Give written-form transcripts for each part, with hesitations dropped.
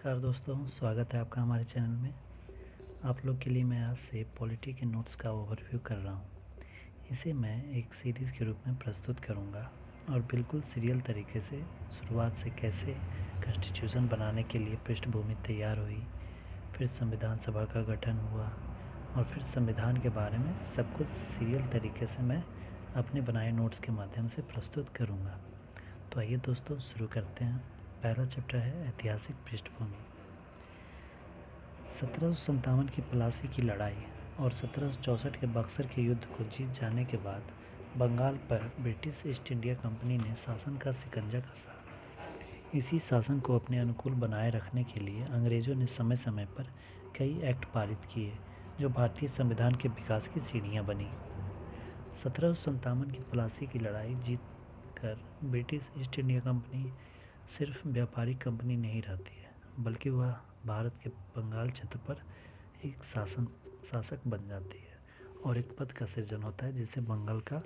नमस्कार दोस्तों, स्वागत है आपका हमारे चैनल में। आप लोग के लिए मैं आज से पॉलिटी के नोट्स का ओवरव्यू कर रहा हूँ। इसे मैं एक सीरीज़ के रूप में प्रस्तुत करूँगा और बिल्कुल सीरियल तरीके से शुरुआत से कैसे कॉन्स्टिट्यूशन बनाने के लिए पृष्ठभूमि तैयार हुई, फिर संविधान सभा का गठन हुआ और फिर संविधान के बारे में सब कुछ सीरियल तरीके से मैं अपने बनाए नोट्स के माध्यम से प्रस्तुत करूँगा। तो आइए दोस्तों शुरू करते हैं। पहला चैप्टर है ऐतिहासिक पृष्ठभूमि। 1757 की प्लासी की लड़ाई और 1764 के बक्सर के युद्ध को जीत जाने के बाद बंगाल पर ब्रिटिश ईस्ट इंडिया कंपनी ने शासन का शिकंजा कसा। इसी शासन को अपने अनुकूल बनाए रखने के लिए अंग्रेज़ों ने समय समय पर कई एक्ट पारित किए जो भारतीय संविधान के विकास की सीढ़ियाँ बनी। 1757 की प्लासी की लड़ाई जीत कर ब्रिटिश ईस्ट इंडिया कंपनी सिर्फ व्यापारिक कंपनी नहीं रहती है, बल्कि वह भारत के बंगाल क्षेत्र पर एक शासक बन जाती है और एक पद का सृजन होता है जिसे बंगाल का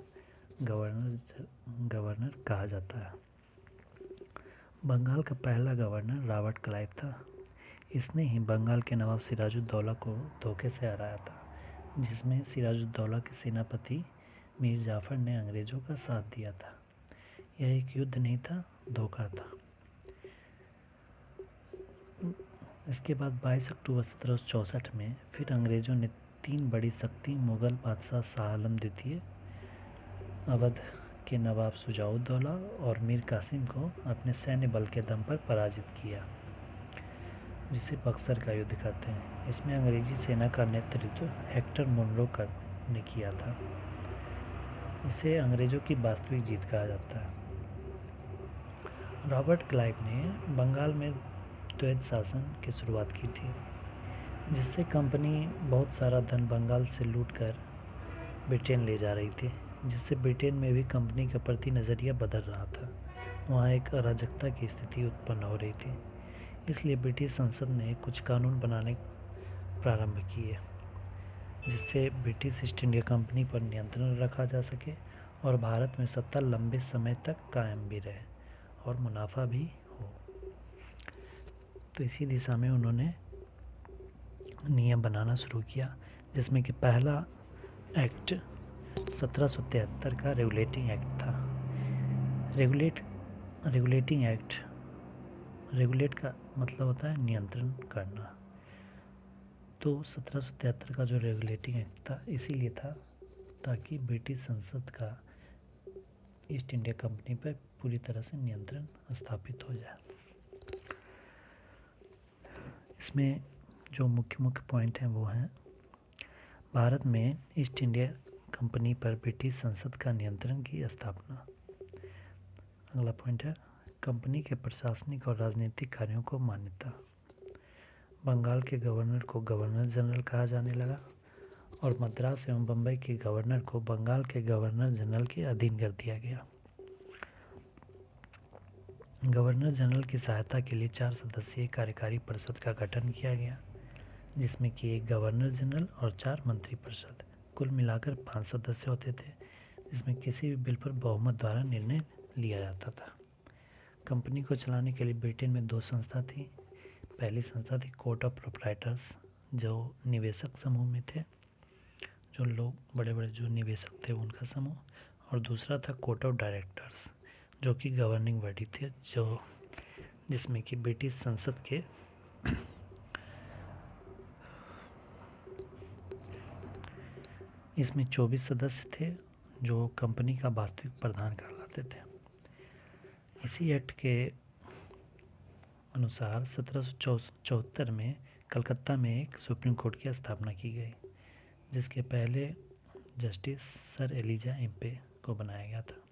गवर्नर कहा जाता है। बंगाल का पहला गवर्नर रॉबर्ट क्लाइव था। इसने ही बंगाल के नवाब सिराजुद्दौला को धोखे से हराया था, जिसमें सिराजुद्दौला के सेनापति मीर जाफ़र ने अंग्रेज़ों का साथ दिया था। यह एक युद्ध नहीं था, धोखा था। इसके बाद 22 अक्टूबर 1764 में फिर अंग्रेज़ों ने तीन बड़ी शक्ति मुग़ल बादशाह शाह आलम द्वितीय, अवध के नवाब शुजाउद्दौला और मीर कासिम को अपने सैन्य बल के दम पर पराजित किया, जिसे बक्सर का युद्ध कहते हैं। इसमें अंग्रेज़ी सेना का नेतृत्व हेक्टर मुनरो ने किया था। इसे अंग्रेज़ों की वास्तविक जीत कहा जाता है। रॉबर्ट क्लाइव ने बंगाल में द्वैध शासन की शुरुआत की थी, जिससे कंपनी बहुत सारा धन बंगाल से लूटकर ब्रिटेन ले जा रही थी, जिससे ब्रिटेन में भी कंपनी के प्रति नज़रिया बदल रहा था। वहाँ एक अराजकता की स्थिति उत्पन्न हो रही थी। इसलिए ब्रिटिश संसद ने कुछ कानून बनाने प्रारंभ किए, जिससे ब्रिटिश ईस्ट इंडिया कंपनी पर नियंत्रण रखा जा सके और भारत में सत्ता लंबे समय तक कायम भी रहे और मुनाफा भी हो। तो इसी दिशा में उन्होंने नियम बनाना शुरू किया, जिसमें कि पहला एक्ट 1773 का रेगुलेटिंग एक्ट था। रेगुलेटिंग एक्ट, रेगुलेट का मतलब होता है नियंत्रण करना। तो 1773 का जो रेगुलेटिंग एक्ट था इसीलिए था ताकि ब्रिटिश संसद का ईस्ट इंडिया कंपनी पर पूरी तरह से नियंत्रण स्थापित हो जाए। इसमें जो मुख्य पॉइंट हैं वो हैं, भारत में ईस्ट इंडिया कंपनी पर ब्रिटिश संसद का नियंत्रण की स्थापना। अगला पॉइंट है कंपनी के प्रशासनिक और राजनीतिक कार्यों को मान्यता। बंगाल के गवर्नर को गवर्नर जनरल कहा जाने लगा और मद्रास एवं बम्बई के गवर्नर को बंगाल के गवर्नर जनरल के अधीन कर दिया गया। गवर्नर जनरल की सहायता के लिए 4 सदस्यीय कार्यकारी परिषद का गठन किया गया, जिसमें कि एक गवर्नर जनरल और 4 मंत्री परिषद, कुल मिलाकर 5 सदस्य होते थे, जिसमें किसी भी बिल पर बहुमत द्वारा निर्णय लिया जाता था। कंपनी को चलाने के लिए ब्रिटेन में 2 संस्था थी। पहली संस्था थी कोर्ट ऑफ प्रोप्राइटर्स, जो निवेशक समूह में थे, जो लोग बड़े बड़े जो निवेशक थे उनका समूह, और दूसरा था कोर्ट ऑफ डायरेक्टर्स, जो कि गवर्निंग बॉडी थे, जो जिसमें कि ब्रिटिश संसद के इसमें 24 सदस्य थे, जो कंपनी का वास्तविक प्रधान कहलाते थे। इसी एक्ट के अनुसार 1774 में कलकत्ता में एक सुप्रीम कोर्ट की स्थापना की गई, जिसके पहले जस्टिस सर एलिजा एम्पे को बनाया गया था।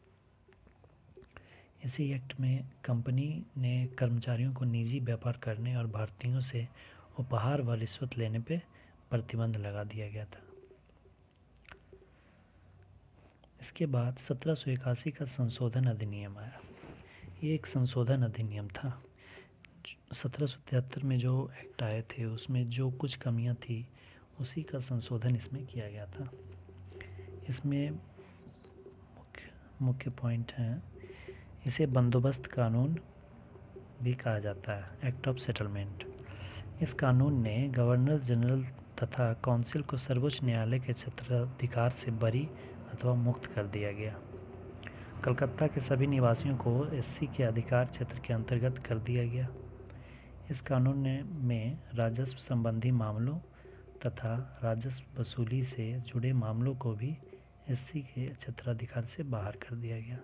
इसी एक्ट में कंपनी ने कर्मचारियों को निजी व्यापार करने और भारतीयों से उपहार व रिश्वत लेने पर प्रतिबंध लगा दिया गया था। इसके बाद 1781 का संशोधन अधिनियम आया। ये एक संशोधन अधिनियम था। 1773 में जो एक्ट आए थे उसमें जो कुछ कमियां थी उसी का संशोधन इसमें किया गया था। इसमें मुख्य पॉइंट हैं, इसे बंदोबस्त कानून भी कहा जाता है, एक्ट ऑफ सेटलमेंट। इस कानून ने गवर्नर जनरल तथा काउंसिल को सर्वोच्च न्यायालय के क्षेत्राधिकार से बरी अथवा मुक्त कर दिया गया। कलकत्ता के सभी निवासियों को एससी के अधिकार क्षेत्र के अंतर्गत कर दिया गया। इस कानून में राजस्व संबंधी मामलों तथा राजस्व वसूली से जुड़े मामलों को भी एससी के क्षेत्राधिकार से बाहर कर दिया गया।